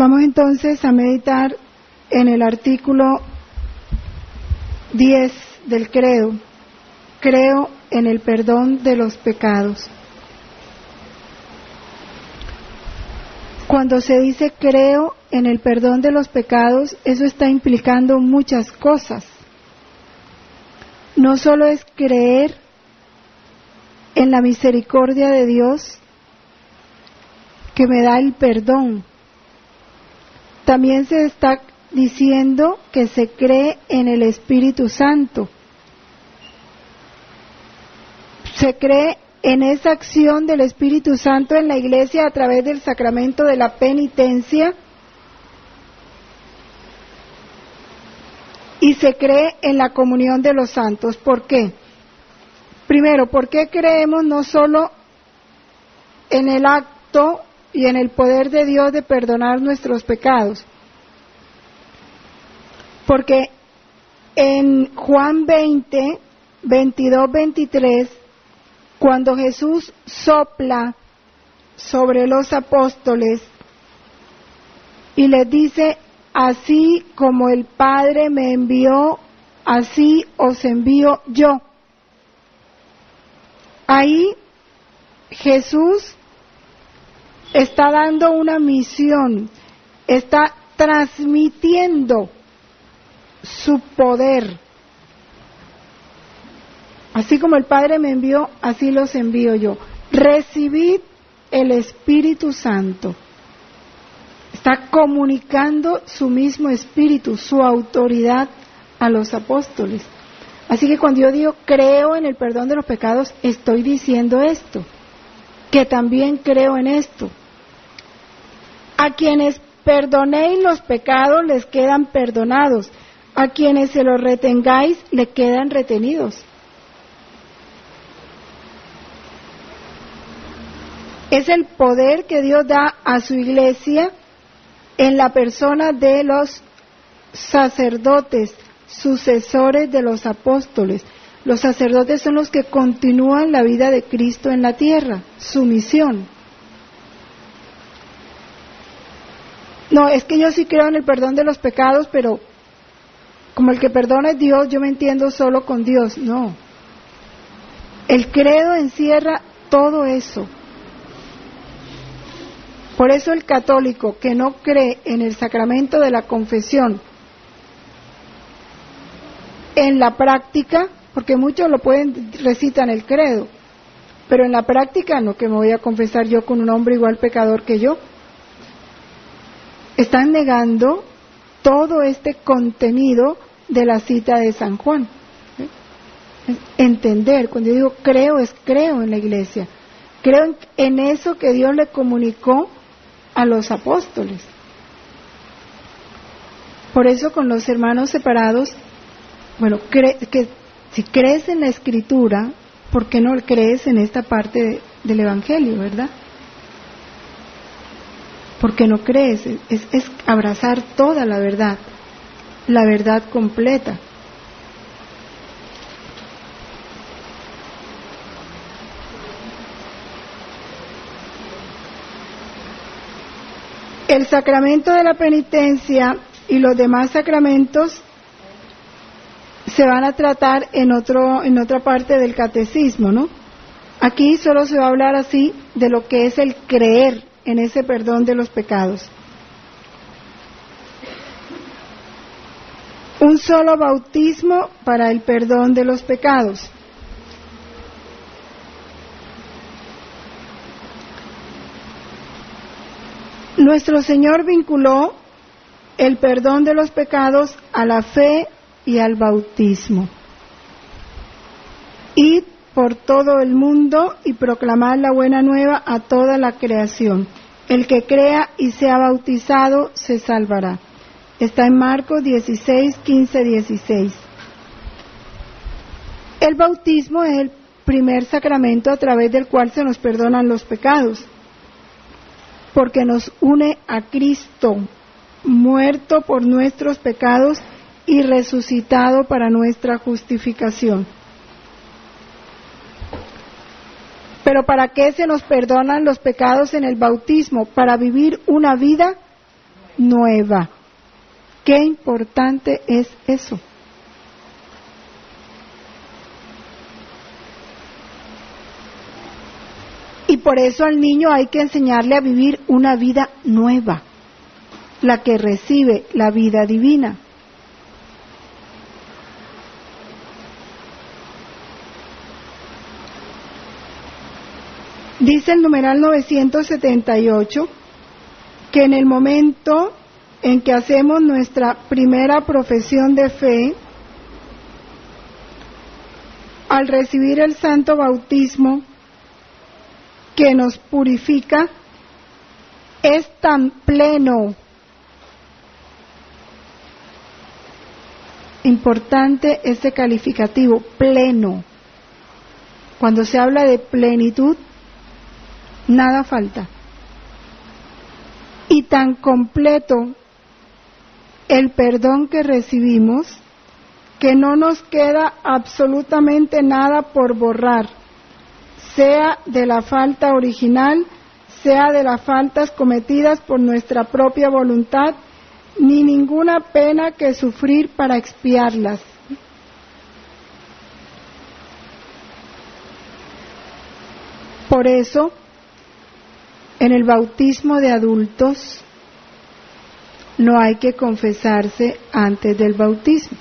Vamos entonces a meditar en el artículo 10 del credo. Creo en el perdón de los pecados. Cuando se dice creo en el perdón de los pecados, eso está implicando muchas cosas. No solo es creer en la misericordia de Dios que me da el perdón. También se está diciendo que se cree en el Espíritu Santo. Se cree en esa acción del Espíritu Santo en la Iglesia a través del sacramento de la penitencia, y se cree en la comunión de los santos. ¿Por qué? Primero, ¿por qué creemos no solo en el acto y en el poder de Dios de perdonar nuestros pecados? Porque en Juan 20, 22, 23, cuando Jesús sopla sobre los apóstoles y les dice: así como el Padre me envió, así os envío yo. Ahí Jesús está dando una misión, está transmitiendo su poder. Así como el Padre me envió, así los envío yo. Recibid el Espíritu Santo. Está comunicando su mismo Espíritu, su autoridad a los apóstoles. Así que cuando yo digo creo en el perdón de los pecados, estoy diciendo esto, que también creo en esto. A quienes perdonéis los pecados les quedan perdonados, a quienes se los retengáis le quedan retenidos. Es el poder que Dios da a su iglesia en la persona de los sacerdotes, sucesores de los apóstoles. Los sacerdotes son los que continúan la vida de Cristo en la tierra, su misión. No, es que yo sí creo en el perdón de los pecados, pero como el que perdona es Dios, yo me entiendo solo con Dios. No. El credo encierra todo eso. Por eso el católico que no cree en el sacramento de la confesión, en la práctica, porque muchos lo recitan el credo, pero en la práctica no, que me voy a confesar yo con un hombre igual pecador que yo. Están negando todo este contenido de la cita de San Juan. Entender, cuando yo digo creo, es creo en la iglesia, creo en eso que Dios le comunicó a los apóstoles. Por eso con los hermanos separados, bueno, que si crees en la Escritura, ¿por qué no crees en esta parte del Evangelio, verdad? Porque no crees, es abrazar toda la verdad completa. El sacramento de la penitencia y los demás sacramentos se van a tratar en otra parte del catecismo, ¿no? Aquí solo se va a hablar así de lo que es el creer en ese perdón de los pecados. Un solo bautismo para el perdón de los pecados. Nuestro Señor vinculó el perdón de los pecados a la fe y al bautismo. Id por todo el mundo y proclamad la buena nueva a toda la creación. El que crea y sea bautizado se salvará. Está en Marcos 16, 15, 16. El bautismo es el primer sacramento a través del cual se nos perdonan los pecados, porque nos une a Cristo, muerto por nuestros pecados y resucitado para nuestra justificación. Pero ¿para qué se nos perdonan los pecados en el bautismo? Para vivir una vida nueva. Qué importante es eso. Y por eso al niño hay que enseñarle a vivir una vida nueva, la que recibe la vida divina. Dice el numeral 978 que en el momento en que hacemos nuestra primera profesión de fe, al recibir el santo bautismo que nos purifica, es tan pleno. Importante este calificativo, pleno. Cuando se habla de plenitud, nada falta. Y tan completo el perdón que recibimos, que no nos queda absolutamente nada por borrar, sea de la falta original, sea de las faltas cometidas por nuestra propia voluntad, ni ninguna pena que sufrir para expiarlas. Por eso, en el bautismo de adultos, no hay que confesarse antes del bautismo.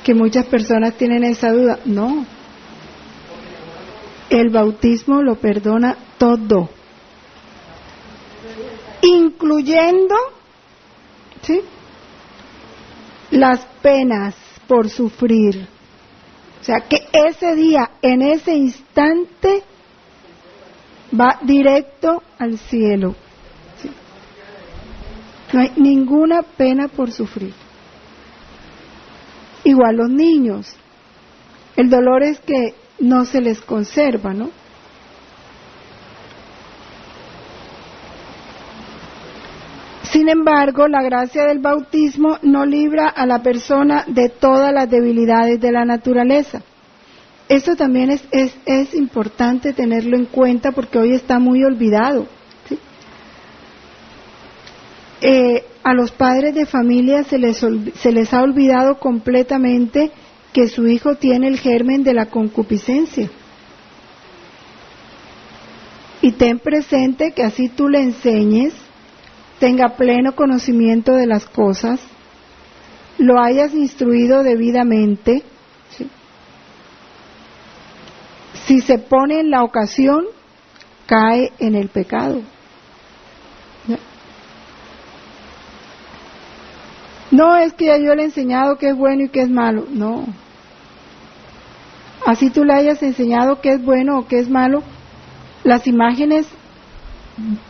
Que muchas personas tienen esa duda. No. El bautismo lo perdona todo, incluyendo, ¿sí?, las penas por sufrir. O sea, que ese día, en ese instante, va directo al cielo. ¿Sí? No hay ninguna pena por sufrir. Igual los niños. El dolor es que no se les conserva, ¿no? Sin embargo, la gracia del bautismo no libra a la persona de todas las debilidades de la naturaleza. Esto también es importante tenerlo en cuenta porque hoy está muy olvidado, ¿sí? A los padres de familia se les ha olvidado completamente que su hijo tiene el germen de la concupiscencia. Y ten presente que así tú le enseñes, tenga pleno conocimiento de las cosas, lo hayas instruido debidamente, ¿sí?, si se pone en la ocasión, cae en el pecado. No es que ya yo le he enseñado qué es bueno y qué es malo, no. Así tú le hayas enseñado qué es bueno o qué es malo, las imágenes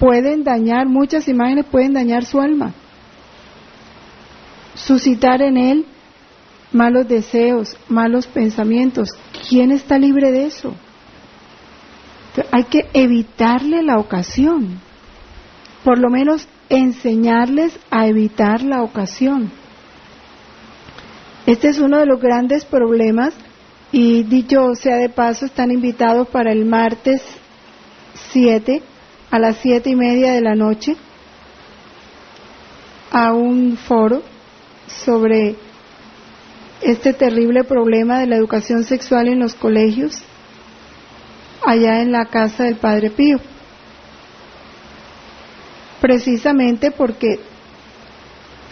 pueden dañar, muchas imágenes pueden dañar su alma, suscitar en él malos deseos, malos pensamientos. ¿Quién está libre de eso? Hay que evitarle la ocasión, por lo menos enseñarles a evitar la ocasión. Este es uno de los grandes problemas, y dicho sea de paso, están invitados para el martes 7 a las 7:30 de la noche a un foro sobre este terrible problema de la educación sexual en los colegios, allá en la casa del Padre Pío. Precisamente porque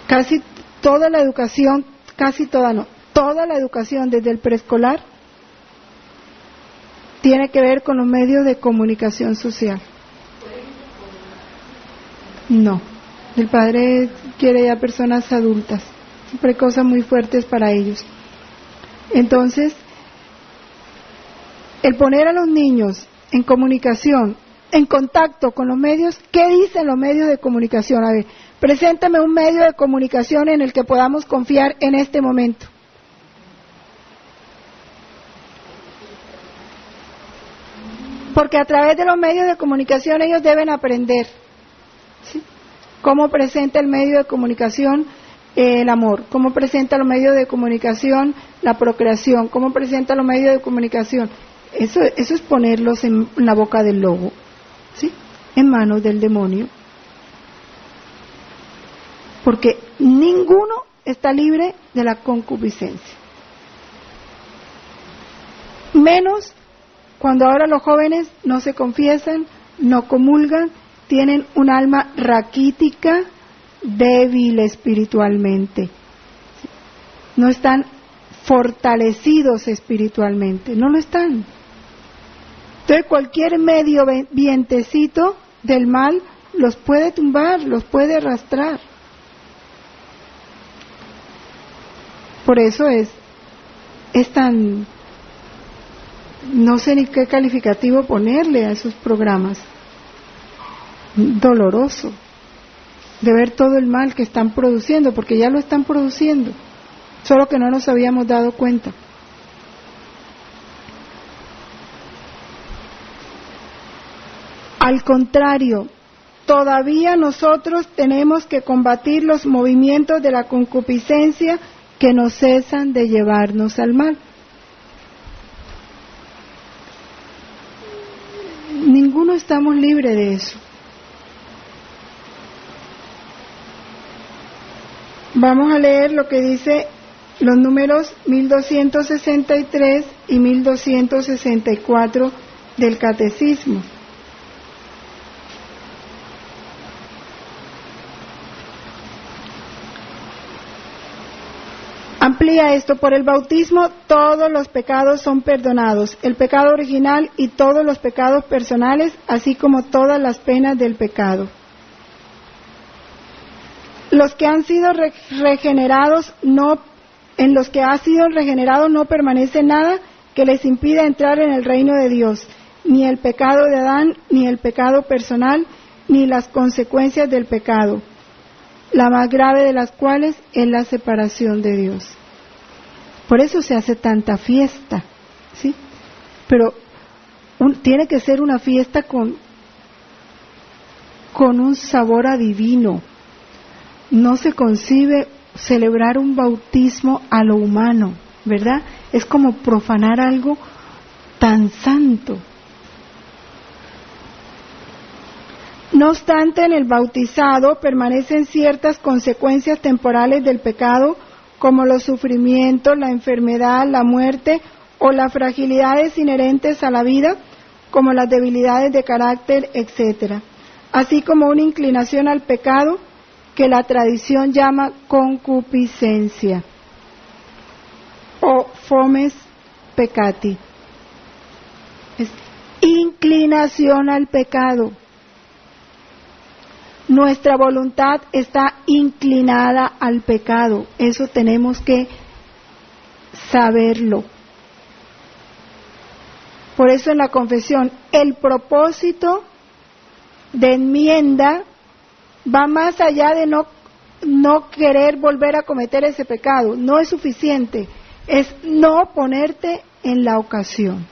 casi toda la educación, toda la educación desde el preescolar tiene que ver con los medios de comunicación social. No, el Padre quiere ya personas adultas, siempre hay cosas muy fuertes para ellos. Entonces, el poner a los niños en comunicación, en contacto con los medios, ¿qué dicen los medios de comunicación? A ver, preséntame un medio de comunicación en el que podamos confiar en este momento. Porque a través de los medios de comunicación ellos deben aprender, ¿sí?, cómo presenta el medio de comunicación el amor, cómo presenta los medios de comunicación la procreación, cómo presenta los medios de comunicación. Eso es ponerlos en la boca del lobo, ¿sí?, en manos del demonio. porque ninguno está libre de la concupiscencia. Menos cuando ahora los jóvenes no se confiesan, no comulgan, tienen un alma raquítica, débil espiritualmente. No están fortalecidos espiritualmente, no lo están. Entonces cualquier medio vientecito del mal los puede tumbar, los puede arrastrar. Por eso es tan, no sé ni qué calificativo ponerle a esos programas, doloroso de ver todo el mal que están produciendo, porque ya lo están produciendo, solo que no nos habíamos dado cuenta. Al contrario, todavía nosotros tenemos que combatir los movimientos de la concupiscencia que no cesan de llevarnos al mal. Ninguno estamos libres de eso. Vamos a leer lo que dice los números 1263 y 1264 del Catecismo. Amplía esto: por el bautismo todos los pecados son perdonados, el pecado original y todos los pecados personales, así como todas las penas del pecado. Los que han sido regenerados en los que ha sido regenerado no permanece nada que les impida entrar en el reino de Dios, ni el pecado de Adán, ni el pecado personal, ni las consecuencias del pecado, la más grave de las cuales es la separación de Dios. Por eso se hace tanta fiesta, ¿sí? Pero tiene que ser una fiesta con un sabor a divino. No se concibe celebrar un bautismo a lo humano, ¿verdad? Es como profanar algo tan santo. No obstante, en el bautizado permanecen ciertas consecuencias temporales del pecado, como los sufrimientos, la enfermedad, la muerte o las fragilidades inherentes a la vida, como las debilidades de carácter, etc., así como una inclinación al pecado que la tradición llama concupiscencia o fomes peccati. Es inclinación al pecado. Nuestra voluntad está inclinada al pecado, eso tenemos que saberlo. Por eso en la confesión, el propósito de enmienda va más allá de no querer volver a cometer ese pecado, no es suficiente, es no ponerte en la ocasión.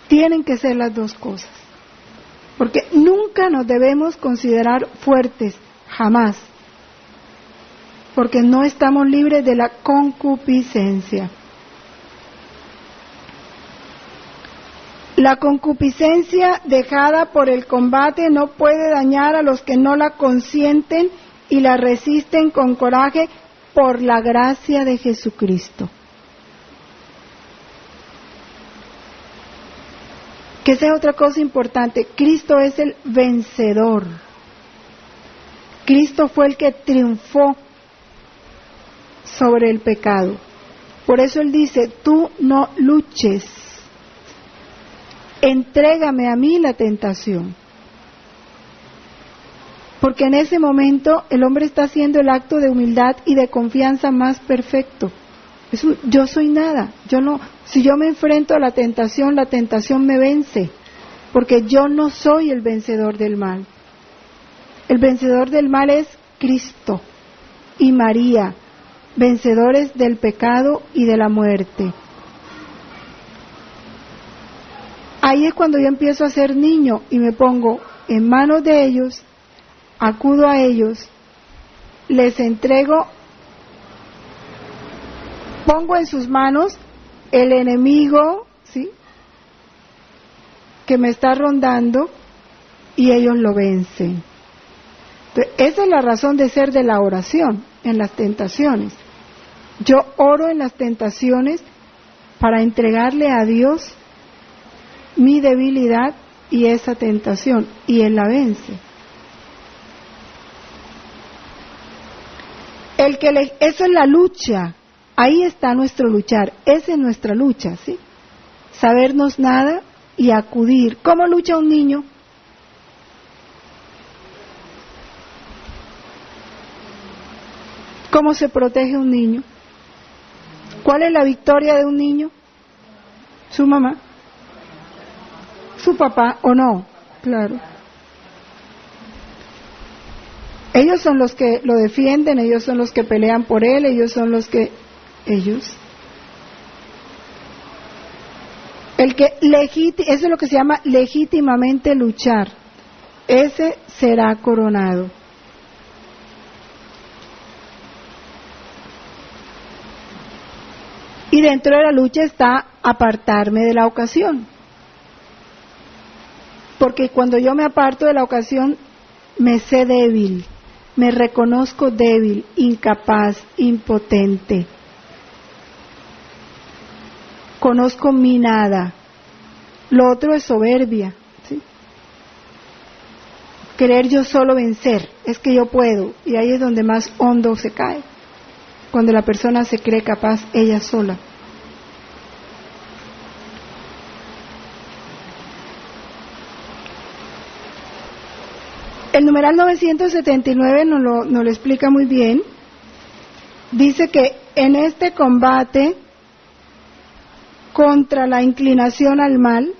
Tienen que ser las dos cosas. Porque nunca nos debemos considerar fuertes, jamás, porque no estamos libres de la concupiscencia. La concupiscencia dejada por el combate no puede dañar a los que no la consienten y la resisten con coraje por la gracia de Jesucristo. Que esa es otra cosa importante. Cristo es el vencedor. Cristo fue el que triunfó sobre el pecado. Por eso Él dice, tú no luches, entrégame a mí la tentación. Porque en ese momento el hombre está haciendo el acto de humildad y de confianza más perfecto. Yo soy nada, si yo me enfrento a la tentación me vence, porque yo no soy el vencedor del mal. El vencedor del mal es Cristo y María, vencedores del pecado y de la muerte. Ahí es cuando yo empiezo a ser niño y me pongo en manos de ellos, acudo a ellos, les entrego, pongo en sus manos el enemigo, ¿sí?, que me está rondando, y ellos lo vencen. Esa es la razón de ser de la oración en las tentaciones. Yo oro en las tentaciones para entregarle a Dios mi debilidad y esa tentación, y Él la vence. Eso es la lucha, ahí está nuestro luchar, esa es nuestra lucha, ¿sí? Sabernos nada y acudir. ¿Cómo lucha un niño? ¿Cómo se protege un niño? ¿Cuál es la victoria de un niño? ¿Su mamá? ¿Su papá o no? Claro. Ellos son los que lo defienden, ellos son los que pelean por él, ellos son los que... Eso es lo que se llama legítimamente luchar. Ese será coronado. Y dentro de la lucha está apartarme de la ocasión. Porque cuando yo me aparto de la ocasión, me sé débil, me reconozco débil, incapaz, impotente. Conozco mi nada. Lo otro es soberbia, ¿sí? Querer yo solo vencer, es que yo puedo, y ahí es donde más hondo se cae, cuando la persona se cree capaz ella sola. El numeral 979 nos lo explica muy bien. Dice que en este combate contra la inclinación al mal,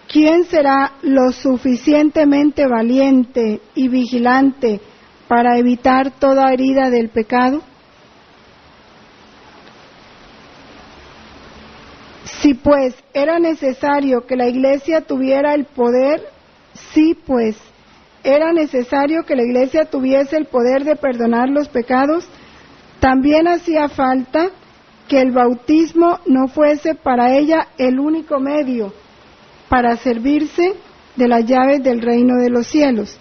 ¿quién será lo suficientemente valiente y vigilante para evitar toda herida del pecado? Si pues era necesario que la Iglesia tuviera el poder, era necesario que la Iglesia tuviese el poder de perdonar los pecados, también hacía falta que el bautismo no fuese para ella el único medio para servirse de las llaves del reino de los cielos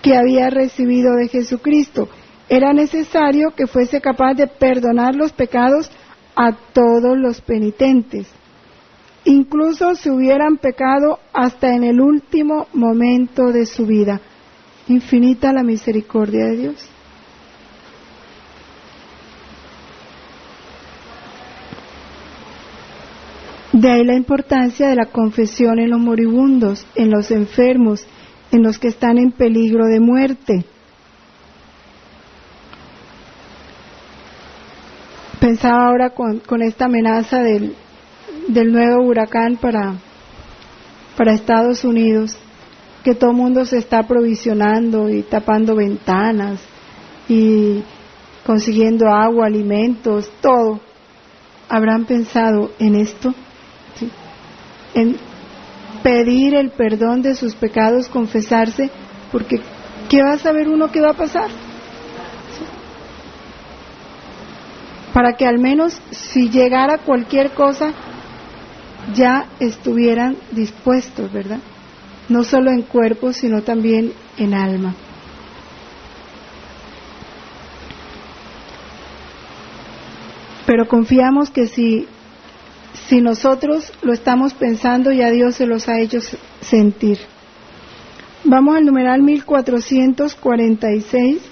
que había recibido de Jesucristo. Era necesario que fuese capaz de perdonar los pecados a todos los penitentes, incluso si hubieran pecado hasta en el último momento de su vida. Infinita la misericordia de Dios. De ahí la importancia de la confesión en los moribundos, en los enfermos, en los que están en peligro de muerte. Pensaba ahora con esta amenaza del nuevo huracán para Estados Unidos, que todo el mundo se está aprovisionando y tapando ventanas y consiguiendo agua, alimentos, todo. ¿Habrán pensado en esto? ¿Sí? En pedir el perdón de sus pecados, confesarse, porque ¿qué va a saber uno qué va a pasar? ¿Sí? Para que al menos si llegara cualquier cosa ya estuvieran dispuestos, ¿verdad? No solo en cuerpo, sino también en alma. Pero confiamos que si nosotros lo estamos pensando, ya Dios se los ha hecho sentir. Vamos al numeral 1446.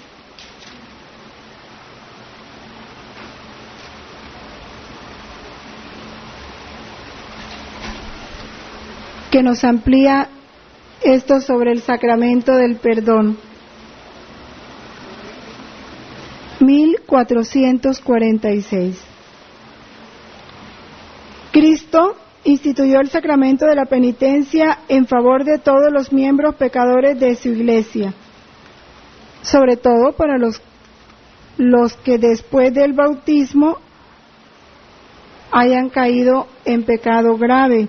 Que nos amplía esto sobre el sacramento del perdón. 1446. Cristo instituyó el sacramento de la penitencia en favor de todos los miembros pecadores de su Iglesia, sobre todo para los que después del bautismo hayan caído en pecado grave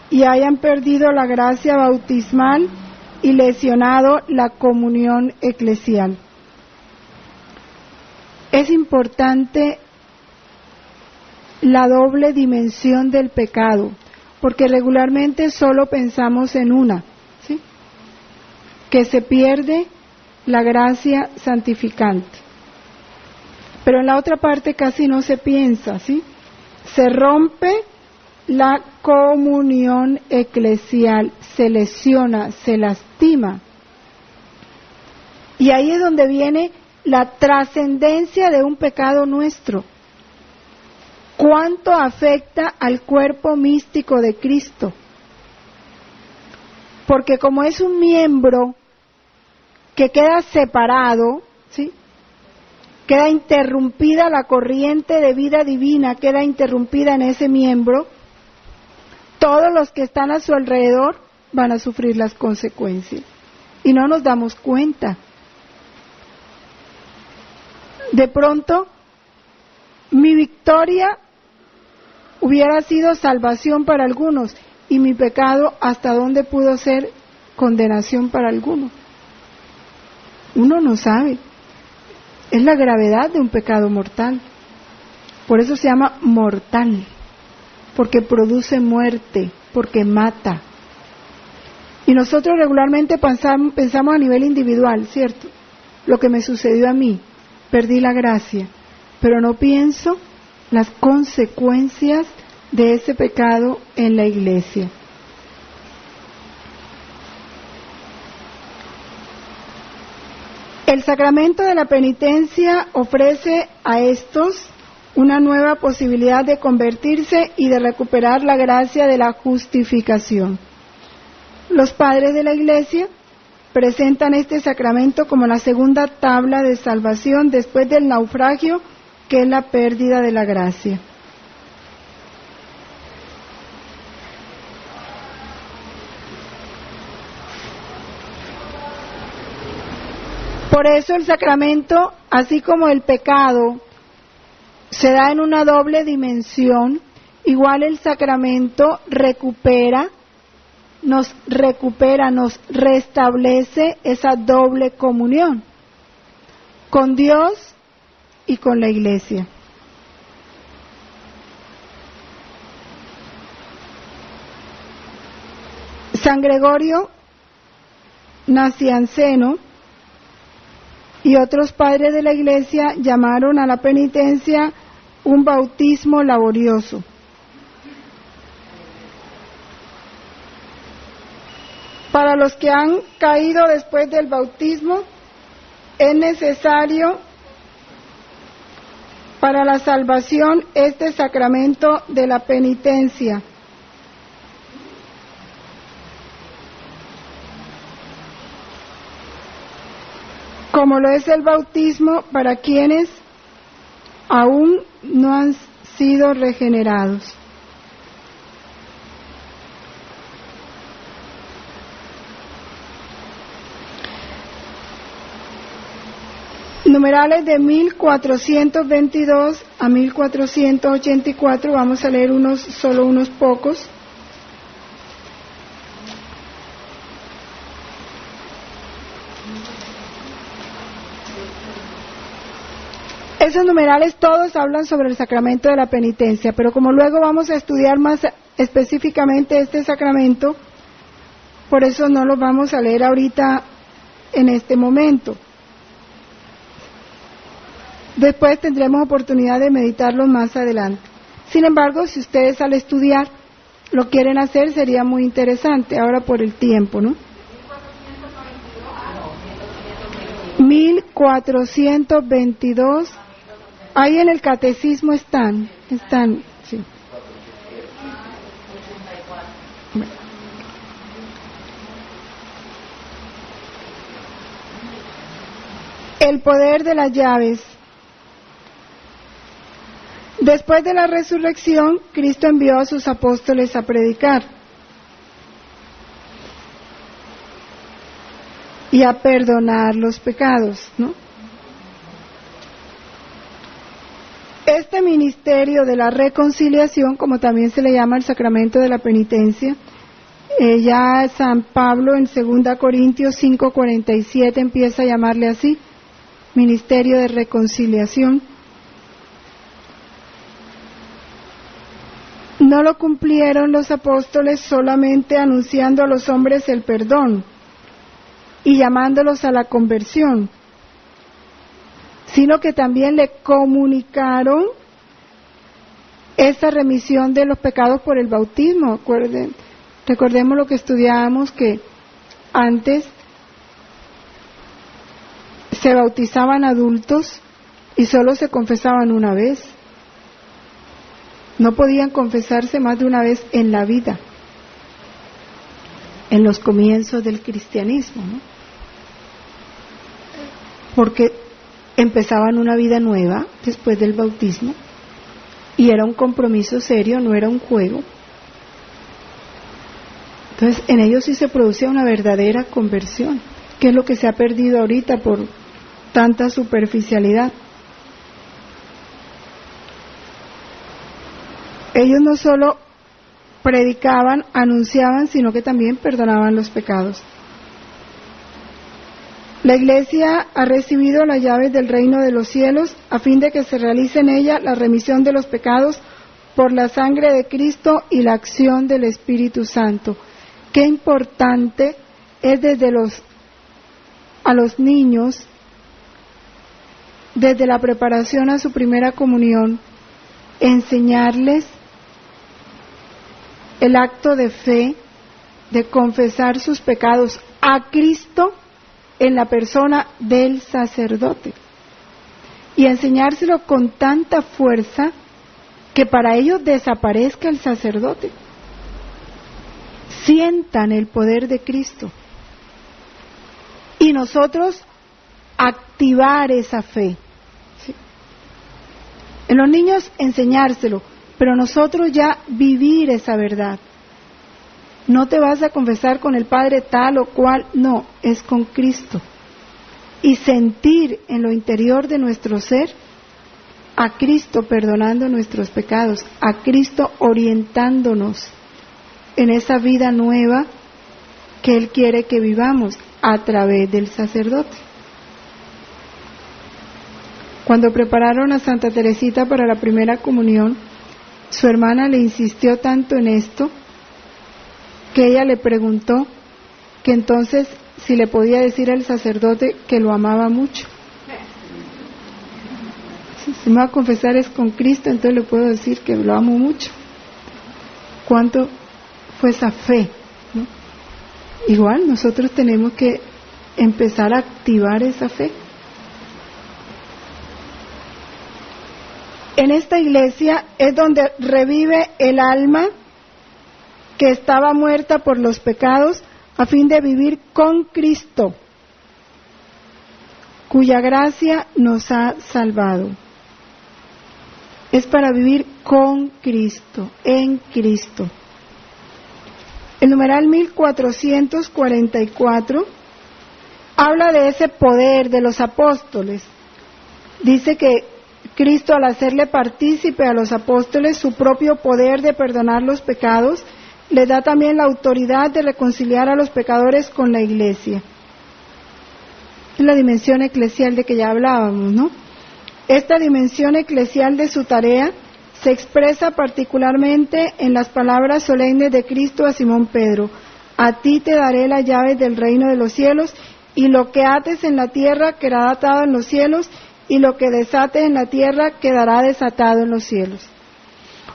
y hayan perdido la gracia bautismal y lesionado la comunión eclesial. Es importante la doble dimensión del pecado, porque regularmente solo pensamos en una, ¿sí? que se pierde la gracia santificante. Pero en la otra parte casi no se piensa, ¿sí? Se rompe la comunión eclesial, se lesiona, se lastima. Y ahí es donde viene la trascendencia de un pecado nuestro. ¿Cuánto afecta al cuerpo místico de Cristo? Porque como es un miembro que queda separado, ¿sí? Queda interrumpida la corriente de vida divina, queda interrumpida en ese miembro, todos los que están a su alrededor van a sufrir las consecuencias. Y no nos damos cuenta. De pronto, mi victoria hubiera sido salvación para algunos, y mi pecado, ¿hasta dónde pudo ser condenación para algunos? Uno no sabe. Es la gravedad de un pecado mortal. Por eso se llama mortal, porque produce muerte, porque mata. Y nosotros regularmente pensamos a nivel individual, ¿cierto? Lo que me sucedió a mí, perdí la gracia, pero no pienso las consecuencias de ese pecado en la iglesia. El sacramento de la penitencia ofrece a estos una nueva posibilidad de convertirse y de recuperar la gracia de la justificación. Los padres de la iglesia presentan este sacramento como la segunda tabla de salvación después del naufragio, que es la pérdida de la gracia. Por eso el sacramento, así como el pecado, se da en una doble dimensión, igual el sacramento nos restablece esa doble comunión con Dios y con la iglesia. San Gregorio Nacianceno y otros padres de la iglesia llamaron a la penitencia un bautismo laborioso. Para los que han caído después del bautismo, es necesario para la salvación este sacramento de la penitencia. Como lo es el bautismo para quienes aún no han sido regenerados. Numerales de 1422 a 1484, vamos a leer solo unos pocos. Esos numerales todos hablan sobre el sacramento de la penitencia, pero como luego vamos a estudiar más específicamente este sacramento, por eso no los vamos a leer ahorita en este momento. Después tendremos oportunidad de meditarlos más adelante. Sin embargo, si ustedes al estudiar lo quieren hacer, sería muy interesante, ahora por el tiempo, ¿no? 1422, ahí en el catecismo están, sí. El poder de las llaves. Después de la resurrección, Cristo envió a sus apóstoles a predicar y a perdonar los pecados, ¿no? Este ministerio de la reconciliación, como también se le llama el sacramento de la penitencia, ya San Pablo en 2 Corintios 5:47 empieza a llamarle así, ministerio de reconciliación. No lo cumplieron los apóstoles solamente anunciando a los hombres el perdón, y llamándolos a la conversión, sino que también le comunicaron esa remisión de los pecados por el bautismo. Recordemos lo que estudiábamos, que antes se bautizaban adultos y solo se confesaban una vez. No podían confesarse más de una vez en la vida, en los comienzos del cristianismo, ¿no? Porque empezaban una vida nueva después del bautismo y era un compromiso serio, no era un juego. Entonces en ellos sí se producía una verdadera conversión, que es lo que se ha perdido ahorita por tanta superficialidad. Ellos no solo predicaban, anunciaban, sino que también perdonaban los pecados. La Iglesia ha recibido las llaves del reino de los cielos a fin de que se realice en ella la remisión de los pecados por la sangre de Cristo y la acción del Espíritu Santo. Qué importante es a los niños, desde la preparación a su primera comunión, enseñarles el acto de fe, de confesar sus pecados a Cristo en la persona del sacerdote, y enseñárselo con tanta fuerza que para ellos desaparezca el sacerdote, sientan el poder de Cristo, y nosotros activar esa fe, ¿sí? En los niños enseñárselo, pero nosotros ya vivir esa verdad. No te vas a confesar con el Padre tal o cual, no, es con Cristo. Y sentir en lo interior de nuestro ser a Cristo perdonando nuestros pecados, a Cristo orientándonos en esa vida nueva que Él quiere que vivamos a través del sacerdote. Cuando prepararon a Santa Teresita para la primera comunión, su hermana le insistió tanto en esto que ella le preguntó que entonces si le podía decir al sacerdote que lo amaba mucho. Si me va a confesar es con Cristo, entonces le puedo decir que lo amo mucho. ¿Cuánto fue esa fe, ¿no? Igual nosotros tenemos que empezar a activar esa fe. En esta iglesia es donde revive el alma que estaba muerta por los pecados a fin de vivir con Cristo, cuya gracia nos ha salvado. Es para vivir con Cristo, en Cristo. El numeral 1444 habla de ese poder de los apóstoles. Dice que Cristo, al hacerle partícipe a los apóstoles su propio poder de perdonar los pecados, le da también la autoridad de reconciliar a los pecadores con la iglesia. Es la dimensión eclesial de que ya hablábamos, ¿no? Esta dimensión eclesial de su tarea se expresa particularmente en las palabras solemnes de Cristo a Simón Pedro: a ti te daré las llaves del reino de los cielos, y lo que ates en la tierra quedará atado en los cielos, y lo que desates en la tierra quedará desatado en los cielos.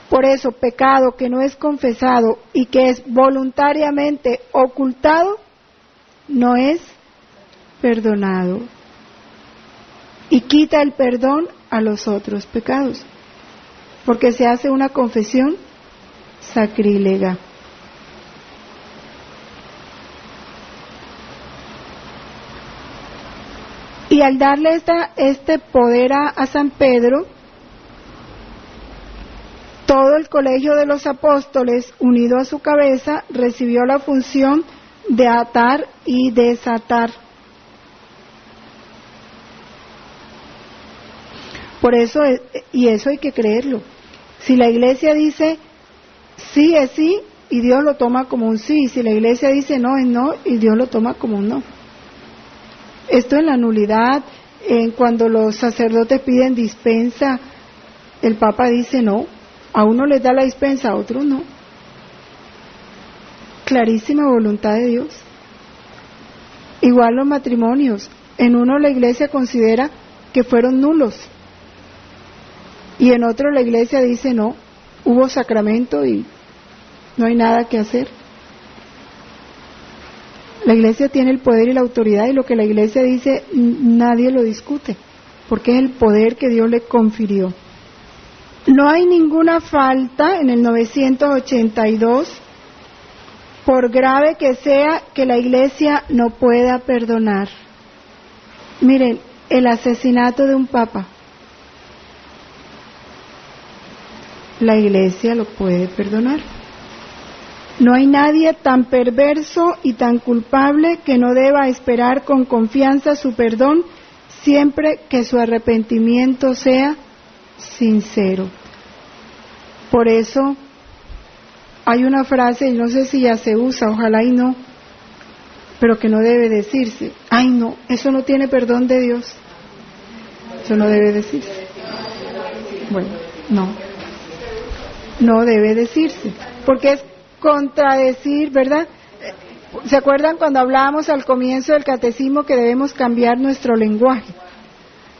Por eso, pecado que no es confesado y que es voluntariamente ocultado, no es perdonado. Y quita el perdón a los otros pecados, porque se hace una confesión sacrílega. Y al darle este poder a San Pedro, todo el colegio de los apóstoles, unido a su cabeza, recibió la función de atar y desatar. Por eso, y eso hay que creerlo. Si la iglesia dice sí es sí, y Dios lo toma como un sí, y si la iglesia dice no es no, y Dios lo toma como un no. Esto en la nulidad, cuando los sacerdotes piden dispensa, el Papa dice no, a uno les da la dispensa, a otro no. Clarísima voluntad de Dios. Igual los matrimonios. En uno la iglesia considera que fueron nulos y en otro la iglesia dice no, hubo sacramento y no hay nada que hacer. La iglesia tiene el poder y la autoridad, y lo que la iglesia dice nadie lo discute, porque es el poder que Dios le confirió. No hay ninguna falta en el 982, por grave que sea, que la iglesia no pueda perdonar. Miren, el asesinato de un papa, la iglesia lo puede perdonar. No hay nadie tan perverso y tan culpable que no deba esperar con confianza su perdón, siempre que su arrepentimiento sea sincero. Por eso hay una frase, no sé si ya se usa, ojalá y no, pero que no debe decirse. Ay no, eso no tiene perdón de Dios. Eso no debe decirse. Bueno, no debe decirse, porque es contradecir, ¿verdad? ¿Se acuerdan cuando hablábamos al comienzo del catecismo que debemos cambiar nuestro lenguaje?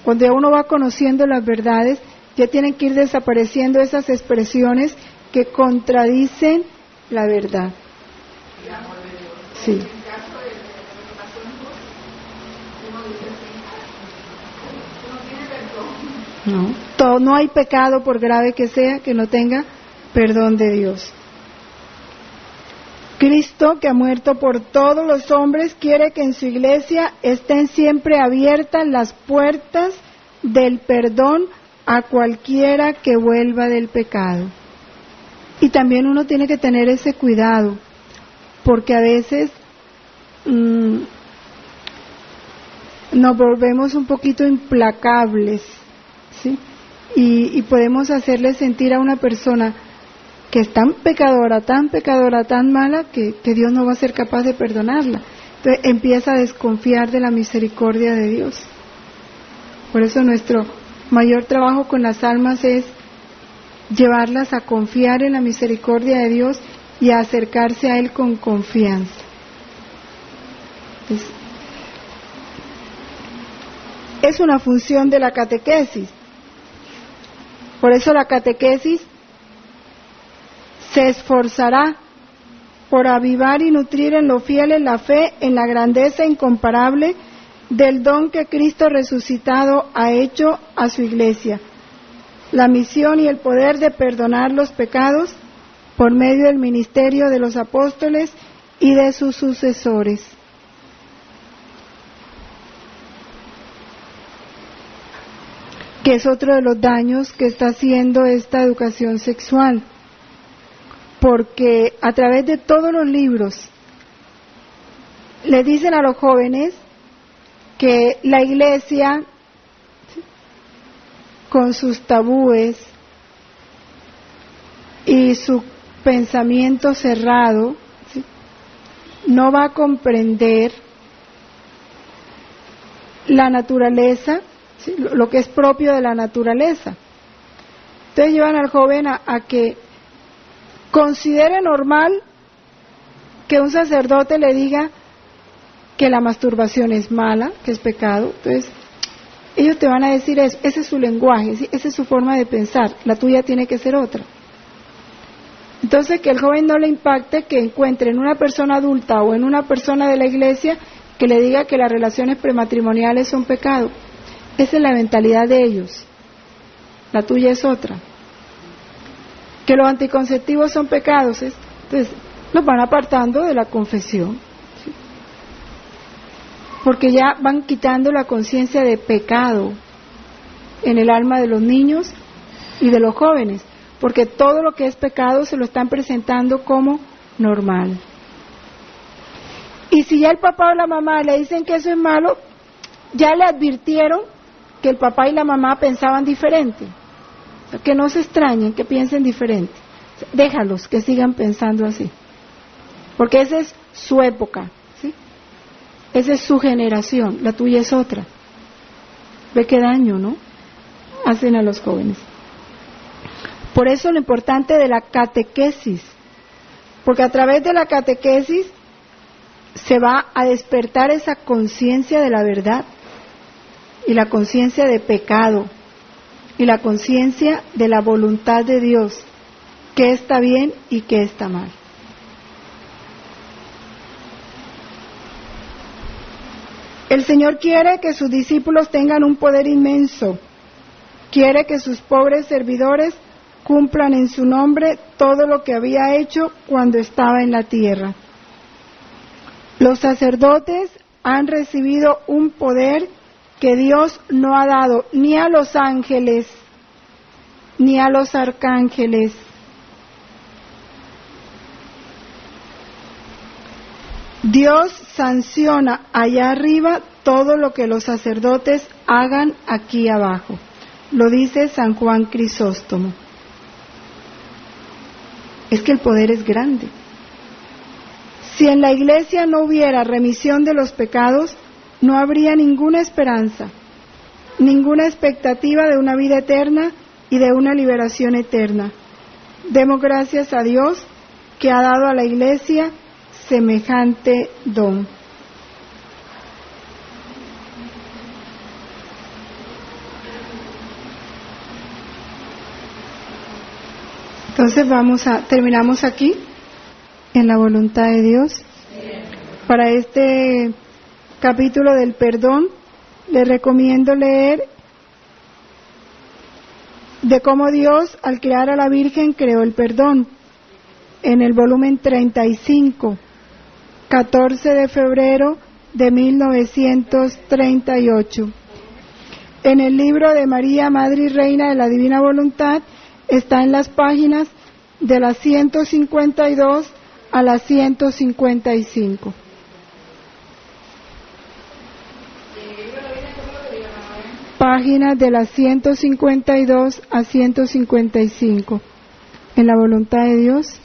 Cuando ya uno va conociendo las verdades, ya tienen que ir desapareciendo esas expresiones que contradicen la verdad. Sí. No hay pecado, por grave que sea, que no tenga perdón de Dios. Cristo, que ha muerto por todos los hombres, quiere que en su iglesia estén siempre abiertas las puertas del perdón a cualquiera que vuelva del pecado. Y también uno tiene que tener ese cuidado, porque a veces nos volvemos un poquito implacables, ¿sí? Y podemos hacerle sentir a una persona que es tan pecadora, tan mala, que Dios no va a ser capaz de perdonarla. Entonces empieza a desconfiar de la misericordia de Dios. Por eso nuestro mayor trabajo con las almas es llevarlas a confiar en la misericordia de Dios y a acercarse a Él con confianza. Es una función de la catequesis. Por eso la catequesis se esforzará por avivar y nutrir en los fieles la fe en la grandeza incomparable del don que Cristo resucitado ha hecho a su iglesia, la misión y el poder de perdonar los pecados por medio del ministerio de los apóstoles y de sus sucesores. Que es otro de los daños que está haciendo esta educación sexual, porque a través de todos los libros le dicen a los jóvenes que la iglesia, con sus tabúes y su pensamiento cerrado, ¿sí?, no va a comprender la naturaleza, ¿sí?, lo que es propio de la naturaleza. Entonces llevan al joven a que considere normal que un sacerdote le diga que la masturbación es mala, que es pecado. Entonces ellos te van a decir eso, ese es su lenguaje, ¿sí?, esa es su forma de pensar, la tuya tiene que ser otra. Entonces que el joven no le impacte que encuentre en una persona adulta o en una persona de la iglesia que le diga que las relaciones prematrimoniales son pecado. Esa es la mentalidad de ellos, la tuya es otra. Que los anticonceptivos son pecados, entonces nos van apartando de la confesión, ¿sí?, porque ya van quitando la conciencia de pecado en el alma de los niños y de los jóvenes, porque todo lo que es pecado se lo están presentando como normal. Y si ya el papá o la mamá le dicen que eso es malo, ya le advirtieron que el papá y la mamá pensaban diferente. Que no se extrañen, que piensen diferente. Déjalos que sigan pensando así, porque esa es su época, ¿sí? Esa es su generación, la tuya es otra. Ve qué daño, ¿no?, hacen a los jóvenes. Por eso lo importante de la catequesis, porque a través de la catequesis se va a despertar esa conciencia de la verdad y la conciencia de pecado y la conciencia de la voluntad de Dios, qué está bien y qué está mal. El Señor quiere que sus discípulos tengan un poder inmenso. Quiere que sus pobres servidores cumplan en su nombre todo lo que había hecho cuando estaba en la tierra. Los sacerdotes han recibido un poder que Dios no ha dado ni a los ángeles ni a los arcángeles. Dios sanciona allá arriba todo lo que los sacerdotes hagan aquí abajo. Lo dice San Juan Crisóstomo. Es que el poder es grande. Si en la Iglesia no hubiera remisión de los pecados, no habría ninguna esperanza, ninguna expectativa de una vida eterna y de una liberación eterna. Demos gracias a Dios que ha dado a la Iglesia semejante don. Entonces terminamos aquí en la voluntad de Dios. Para este capítulo del perdón, les recomiendo leer de cómo Dios, al crear a la Virgen, creó el perdón, en el volumen 35, 14 de febrero de 1938. En el libro de María, Madre y Reina de la Divina Voluntad, está en las páginas de las 152 a las 155. Páginas de las 152 a 155. En la voluntad de Dios.